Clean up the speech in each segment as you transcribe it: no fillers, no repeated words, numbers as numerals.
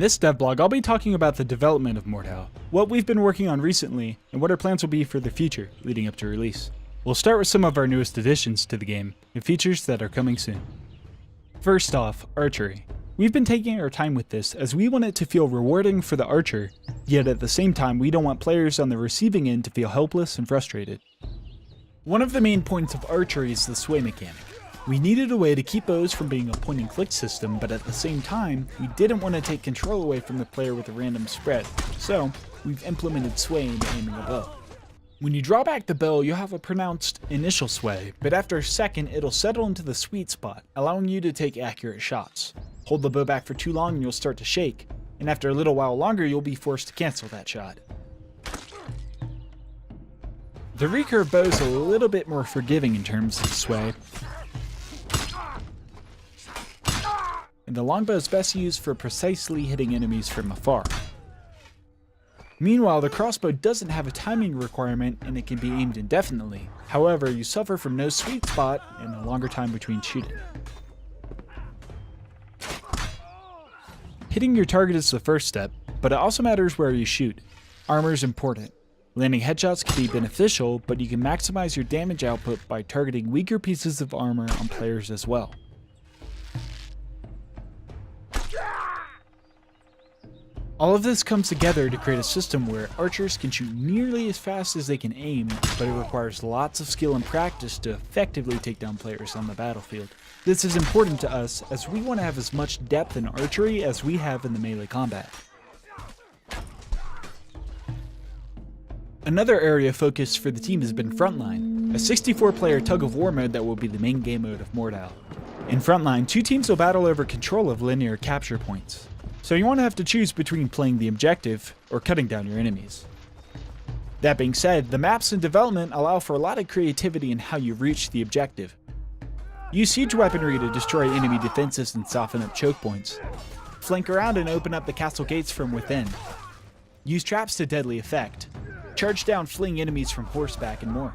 this devlog, I'll be talking about the development of Mordhau, what we've been working on recently, and what our plans will be for the future leading up to release. We'll start with some of our newest additions to the game, and features that are coming soon. First off, archery. We've been taking our time with this as we want it to feel rewarding for the archer, yet at the same time we don't want players on the receiving end to feel helpless and frustrated. One of the main points of archery is the sway mechanic. We needed a way to keep bows from being a point and click system, but at the same time, we didn't want to take control away from the player with a random spread, so we've implemented sway into aiming a bow. When you draw back the bow, you'll have a pronounced initial sway, but after a second it'll settle into the sweet spot, allowing you to take accurate shots. Hold the bow back for too long and you'll start to shake, and after a little while longer you'll be forced to cancel that shot. The recurve bow is a little bit more forgiving in terms of sway, and the longbow is best used for precisely hitting enemies from afar. Meanwhile, the crossbow doesn't have a timing requirement and it can be aimed indefinitely. However, you suffer from no sweet spot and a longer time between shooting. Hitting your target is the first step, but it also matters where you shoot. Armor is important. Landing headshots can be beneficial, but you can maximize your damage output by targeting weaker pieces of armor on players as well. All of this comes together to create a system where archers can shoot nearly as fast as they can aim, but it requires lots of skill and practice to effectively take down players on the battlefield. This is important to us as we want to have as much depth in archery as we have in the melee combat. Another area of focus for the team has been Frontline, a 64-player tug-of-war mode that will be the main game mode of Mordhau. In Frontline, two teams will battle over control of linear capture points. So you won't have to choose between playing the objective or cutting down your enemies. That being said, the maps in development allow for a lot of creativity in how you reach the objective. Use siege weaponry to destroy enemy defenses and soften up choke points. Flank around and open up the castle gates from within. Use traps to deadly effect. Charge down fleeing enemies from horseback and more.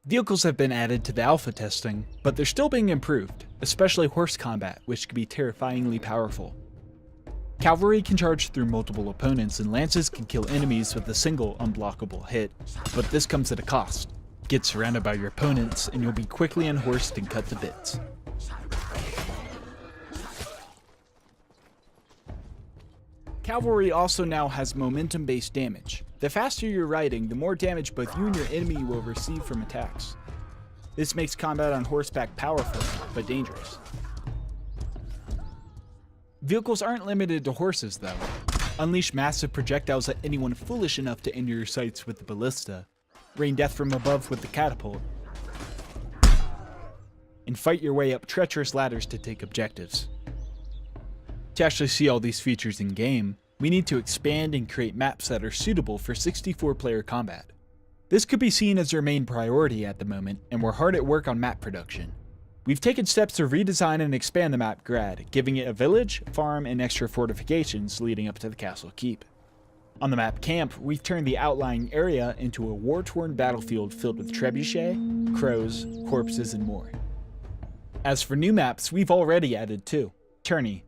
Vehicles have been added to the alpha testing, but they're still being improved, especially horse combat, which can be terrifyingly powerful. Cavalry can charge through multiple opponents, and lances can kill enemies with a single unblockable hit, but this comes at a cost. Get surrounded by your opponents, and you'll be quickly unhorsed and cut to bits. Cavalry also now has momentum-based damage. The faster you're riding, the more damage both you and your enemy will receive from attacks. This makes combat on horseback powerful, but dangerous. Vehicles aren't limited to horses though. Unleash massive projectiles at anyone foolish enough to enter your sights with the ballista, rain death from above with the catapult, and fight your way up treacherous ladders to take objectives. To actually see all these features in game, we need to expand and create maps that are suitable for 64-player combat. This could be seen as our main priority at the moment, and we're hard at work on map production. We've taken steps to redesign and expand the map Grad, giving it a village, farm, and extra fortifications leading up to the castle keep. On the map Camp, we've turned the outlying area into a war-torn battlefield filled with trebuchet, crows, corpses, and more. As for new maps, we've already added two: Tourney,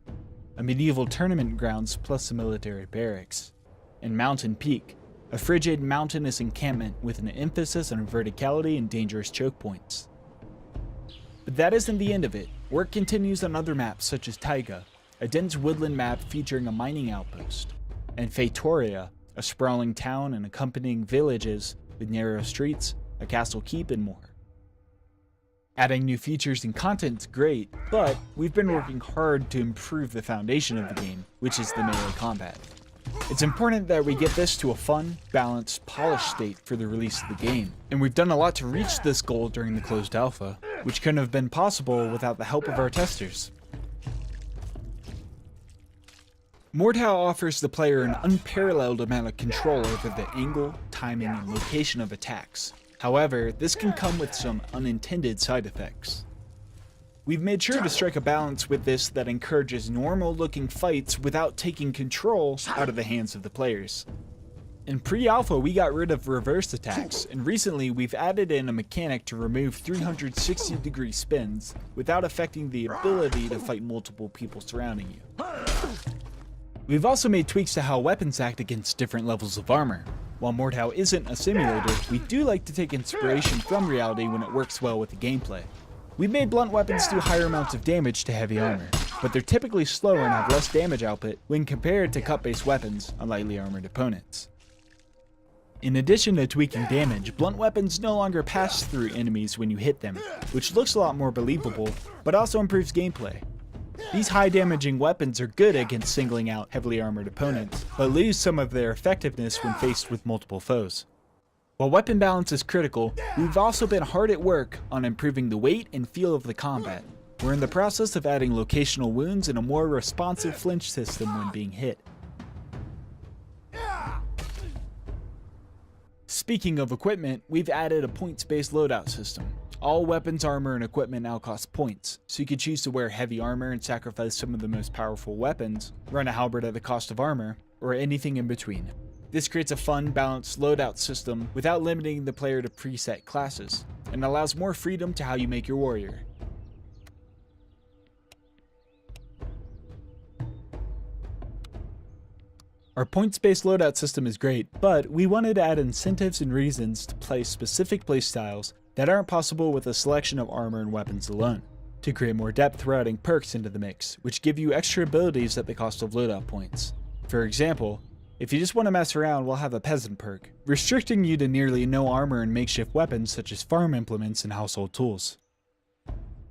a medieval tournament grounds plus a military barracks, and Mountain Peak, a frigid mountainous encampment with an emphasis on verticality and dangerous choke points. But that isn't the end of it. Work continues on other maps such as Taiga, a dense woodland map featuring a mining outpost, and Feitoria, a sprawling town and accompanying villages with narrow streets, a castle keep, and more. Adding new features and content is great, but we've been working hard to improve the foundation of the game, which is the melee combat. It's important that we get this to a fun, balanced, polished state for the release of the game, and we've done a lot to reach this goal during the closed alpha, which couldn't have been possible without the help of our testers. Mordhau offers the player an unparalleled amount of control over the angle, timing, and location of attacks. However, this can come with some unintended side effects. We've made sure to strike a balance with this that encourages normal-looking fights without taking control out of the hands of the players. In pre-alpha, we got rid of reverse attacks, and recently we've added in a mechanic to remove 360-degree spins without affecting the ability to fight multiple people surrounding you. We've also made tweaks to how weapons act against different levels of armor. While Mordhau isn't a simulator, we do like to take inspiration from reality when it works well with the gameplay. We've made blunt weapons do higher amounts of damage to heavy armor, but they're typically slower and have less damage output when compared to cut-based weapons on lightly armored opponents. In addition to tweaking damage, blunt weapons no longer pass through enemies when you hit them, which looks a lot more believable, but also improves gameplay. These high-damaging weapons are good against singling out heavily armored opponents, but lose some of their effectiveness when faced with multiple foes. While weapon balance is critical, we've also been hard at work on improving the weight and feel of the combat. We're in the process of adding locational wounds and a more responsive flinch system when being hit. Speaking of equipment, we've added a points-based loadout system. All weapons, armor, and equipment now cost points, so you can choose to wear heavy armor and sacrifice some of the most powerful weapons, run a halberd at the cost of armor, or anything in between. This creates a fun, balanced loadout system without limiting the player to preset classes, and allows more freedom to how you make your warrior. Our points-based loadout system is great, but we wanted to add incentives and reasons to play specific playstyles that aren't possible with a selection of armor and weapons alone, to create more depth through adding perks into the mix, which give you extra abilities at the cost of loadout points. For example, if you just want to mess around, we'll have a peasant perk, restricting you to nearly no armor and makeshift weapons such as farm implements and household tools.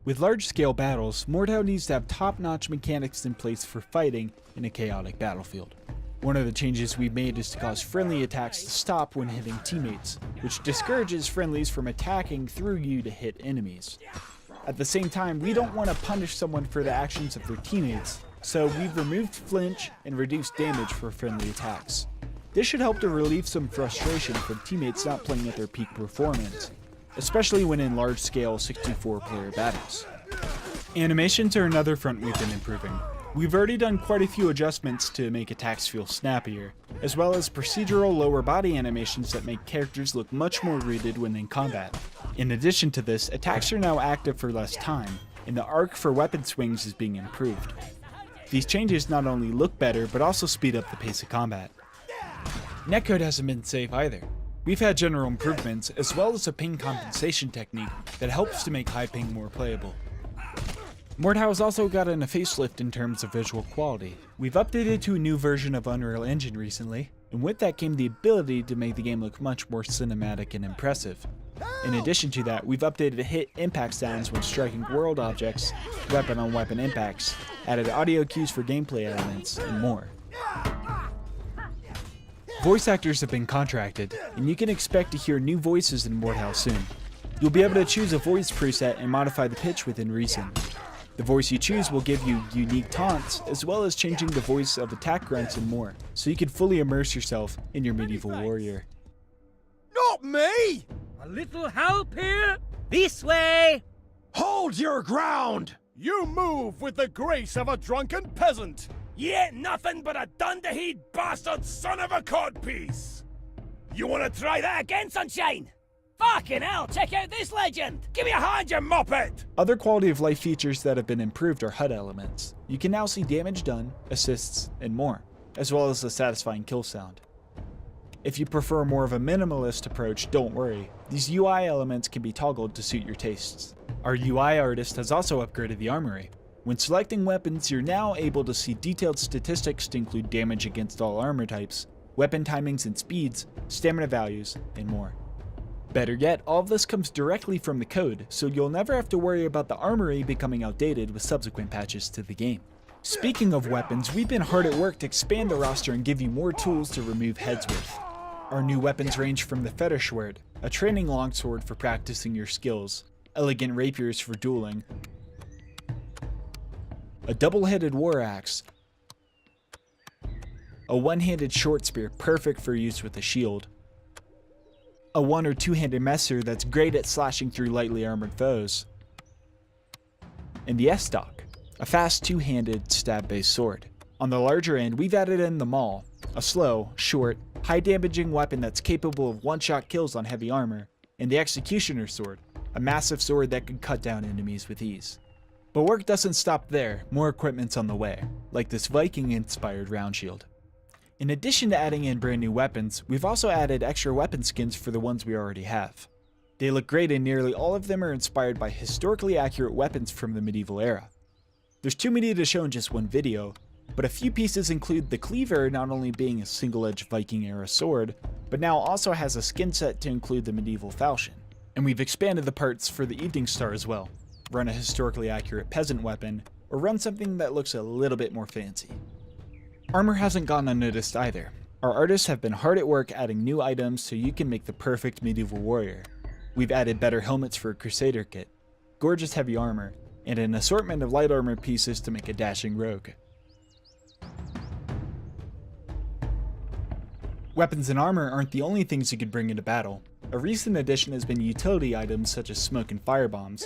With large-scale battles, Mordhau needs to have top-notch mechanics in place for fighting in a chaotic battlefield. One of the changes we've made is to cause friendly attacks to stop when hitting teammates, which discourages friendlies from attacking through you to hit enemies. At the same time, we don't want to punish someone for the actions of their teammates, so we've removed flinch and reduced damage for friendly attacks. This should help to relieve some frustration from teammates not playing at their peak performance, especially when in large-scale 64-player battles. Animations are another front we've been improving. We've already done quite a few adjustments to make attacks feel snappier, as well as procedural lower body animations that make characters look much more rooted when in combat. In addition to this, attacks are now active for less time, and the arc for weapon swings is being improved. These changes not only look better, but also speed up the pace of combat. Netcode hasn't been safe either. We've had general improvements, as well as a ping compensation technique that helps to make high ping more playable. Mordhau has also gotten a facelift in terms of visual quality. We've updated to a new version of Unreal Engine recently, and with that came the ability to make the game look much more cinematic and impressive. In addition to that, we've updated hit impact sounds when striking world objects, weapon-on-weapon impacts, added audio cues for gameplay elements, and more. Voice actors have been contracted, and you can expect to hear new voices in Mordhau soon. You'll be able to choose a voice preset and modify the pitch within reason. The voice you choose will give you unique taunts, as well as changing the voice of attack grunts and more, so you can fully immerse yourself in your medieval warrior. Not me! A little help here? This way! Hold your ground! You move with the grace of a drunken peasant! You ain't nothing but a dunderhead bastard son of a codpiece! You wanna try that again, sunshine? Fucking hell, check out this legend! Give me a hand, you muppet! Other quality of life features that have been improved are HUD elements. You can now see damage done, assists, and more, as well as a satisfying kill sound. If you prefer more of a minimalist approach, don't worry. These UI elements can be toggled to suit your tastes. Our UI artist has also upgraded the armory. When selecting weapons, you're now able to see detailed statistics to include damage against all armor types, weapon timings and speeds, stamina values, and more. Better yet, all of this comes directly from the code, so you'll never have to worry about the armory becoming outdated with subsequent patches to the game. Speaking of weapons, we've been hard at work to expand the roster and give you more tools to remove heads with. Our new weapons range from the fetish sword, a training longsword for practicing your skills, elegant rapiers for dueling, a double-headed war axe, a one-handed short spear perfect for use with a shield, a one- or two-handed messer that's great at slashing through lightly armored foes, and the S-Stock, a fast two-handed stab-based sword. On the larger end, we've added in the Maul, a slow, short, high damaging weapon that's capable of one-shot kills on heavy armor, and the Executioner's Sword, a massive sword that can cut down enemies with ease. But work doesn't stop there, more equipment's on the way, like this Viking-inspired round shield. In addition to adding in brand new weapons, we've also added extra weapon skins for the ones we already have. They look great and nearly all of them are inspired by historically accurate weapons from the medieval era. There's too many to show in just one video, but a few pieces include the cleaver not only being a single-edged Viking era sword, but now also has a skin set to include the medieval falchion. And we've expanded the parts for the Evening Star as well. Run a historically accurate peasant weapon, or run something that looks a little bit more fancy. Armor hasn't gone unnoticed either. Our artists have been hard at work adding new items so you can make the perfect medieval warrior. We've added better helmets for a Crusader kit, gorgeous heavy armor, and an assortment of light armor pieces to make a dashing rogue. Weapons and armor aren't the only things you can bring into battle. A recent addition has been utility items such as smoke and fire bombs,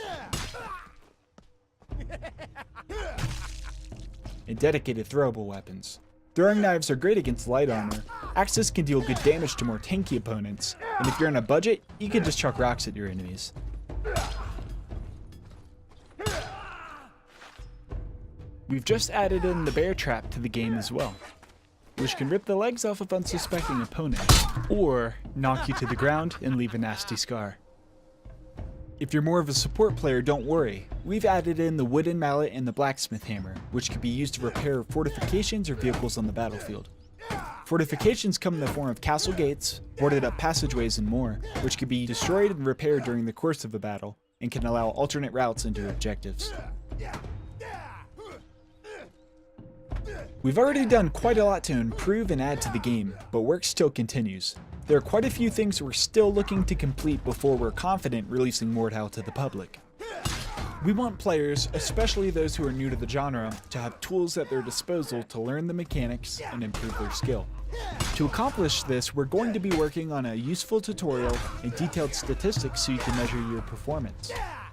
and dedicated throwable weapons. Throwing knives are great against light armor, axes can deal good damage to more tanky opponents, and if you're on a budget, you can just chuck rocks at your enemies. We've just added in the bear trap to the game as well, which can rip the legs off of unsuspecting opponents, or knock you to the ground and leave a nasty scar. If you're more of a support player, don't worry. We've added in the wooden mallet and the blacksmith hammer, which can be used to repair fortifications or vehicles on the battlefield. Fortifications come in the form of castle gates, boarded up passageways, and more, which can be destroyed and repaired during the course of a battle, and can allow alternate routes into objectives. We've already done quite a lot to improve and add to the game, but work still continues. There are quite a few things we're still looking to complete before we're confident releasing Mordhau to the public. We want players, especially those who are new to the genre, to have tools at their disposal to learn the mechanics and improve their skill. To accomplish this, we're going to be working on a useful tutorial and detailed statistics so you can measure your performance.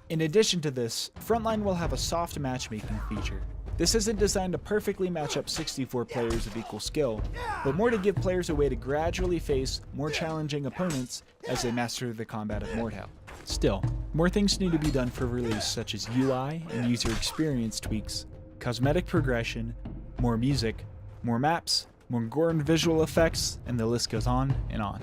In addition to this, Frontline will have a soft matchmaking feature. This isn't designed to perfectly match up 64 players of equal skill, but more to give players a way to gradually face more challenging opponents as they master the combat of Mordhau. Still, more things need to be done for release, such as UI and user experience tweaks, cosmetic progression, more music, more maps, more gore and visual effects, and the list goes on and on.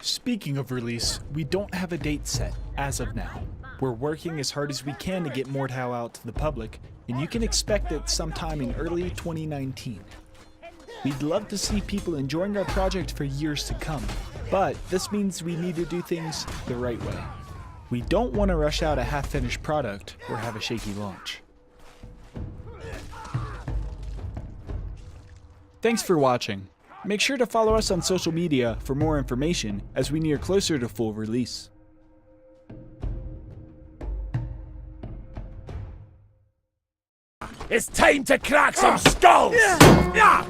Speaking of release, we don't have a date set as of now. We're working as hard as we can to get Mordhau out to the public, and you can expect it sometime in early 2019. We'd love to see people enjoying our project for years to come, but this means we need to do things the right way. We don't want to rush out a half-finished product or have a shaky launch. Thanks for watching. Make sure to follow us on social media for more information as we near closer to full release. It's time to crack some skulls! Yeah!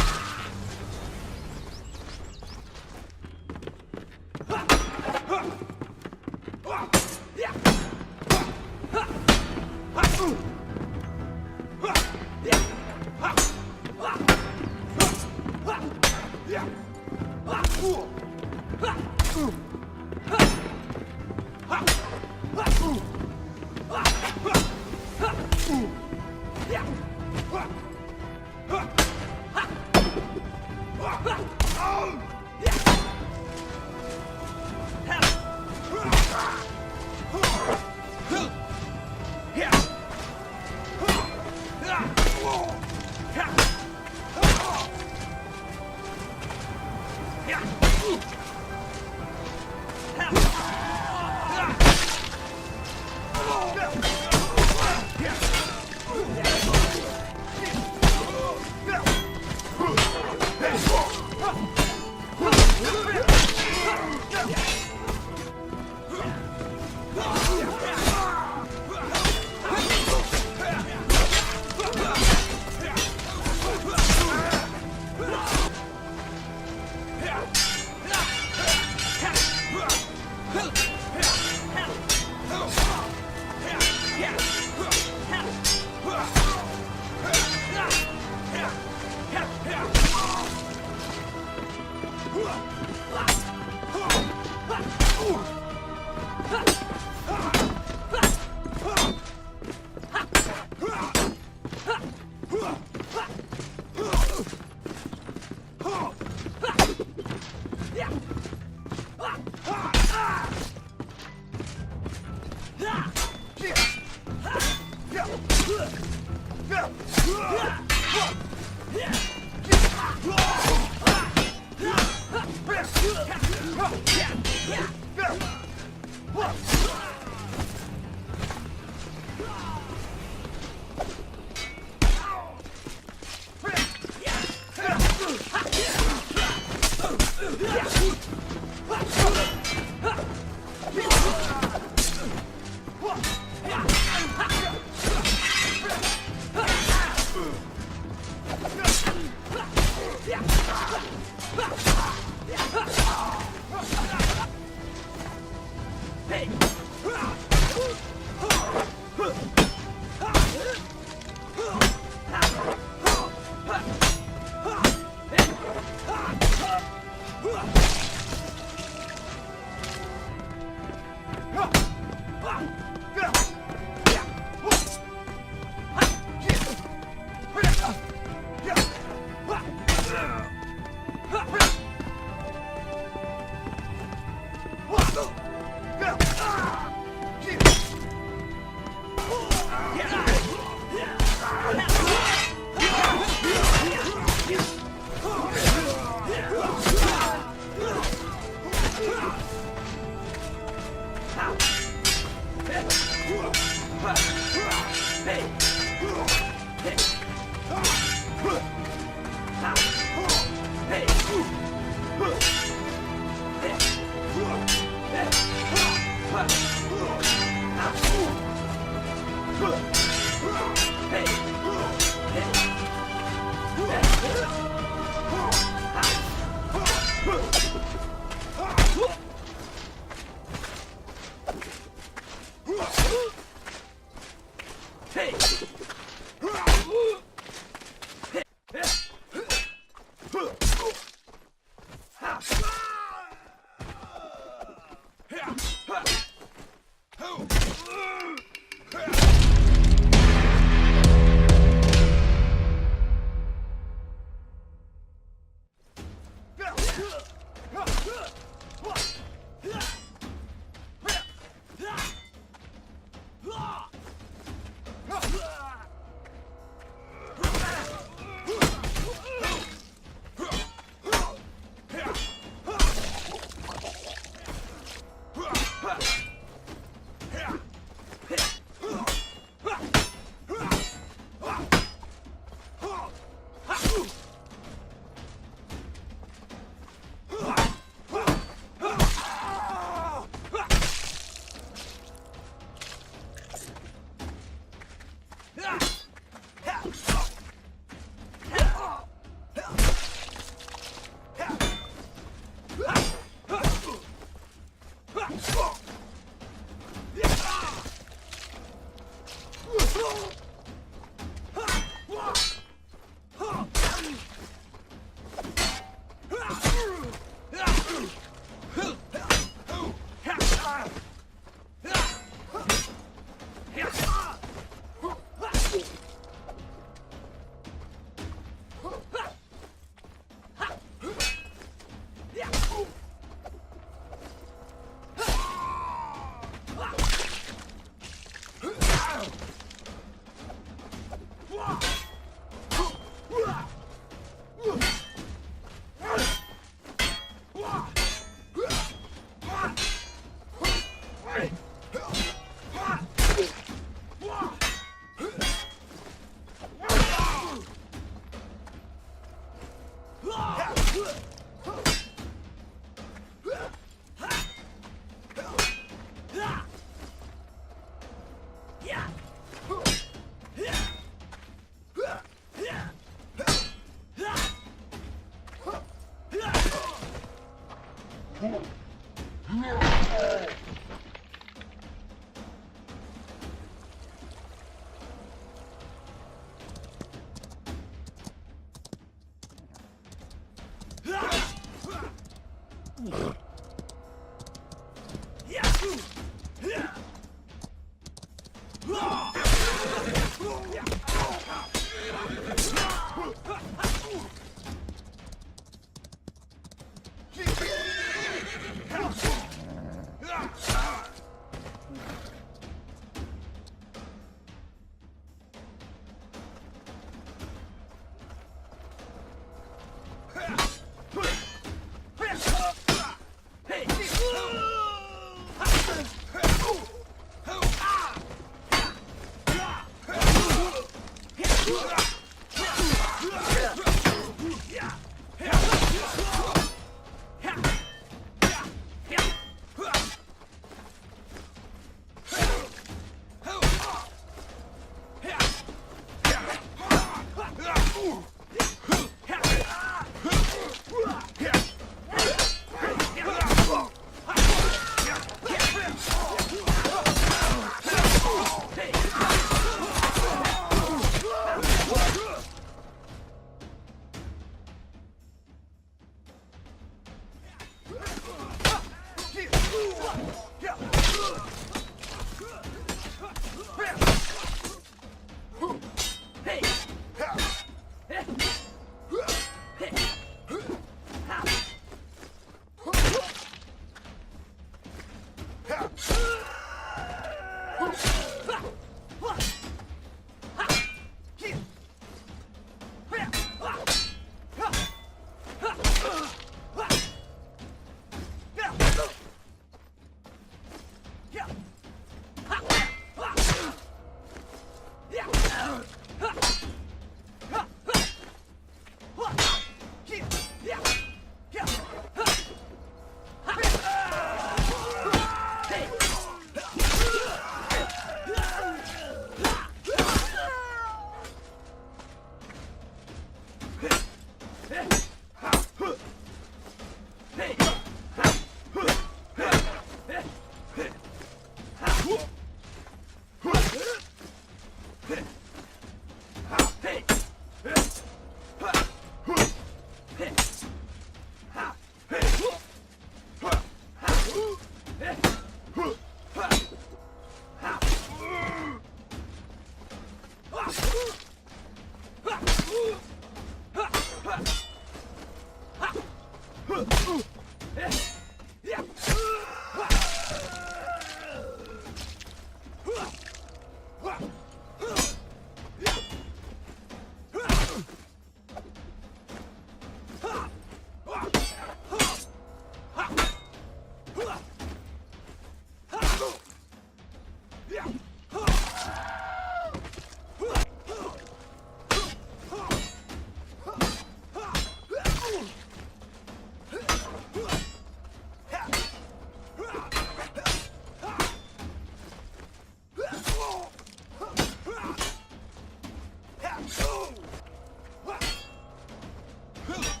Huh.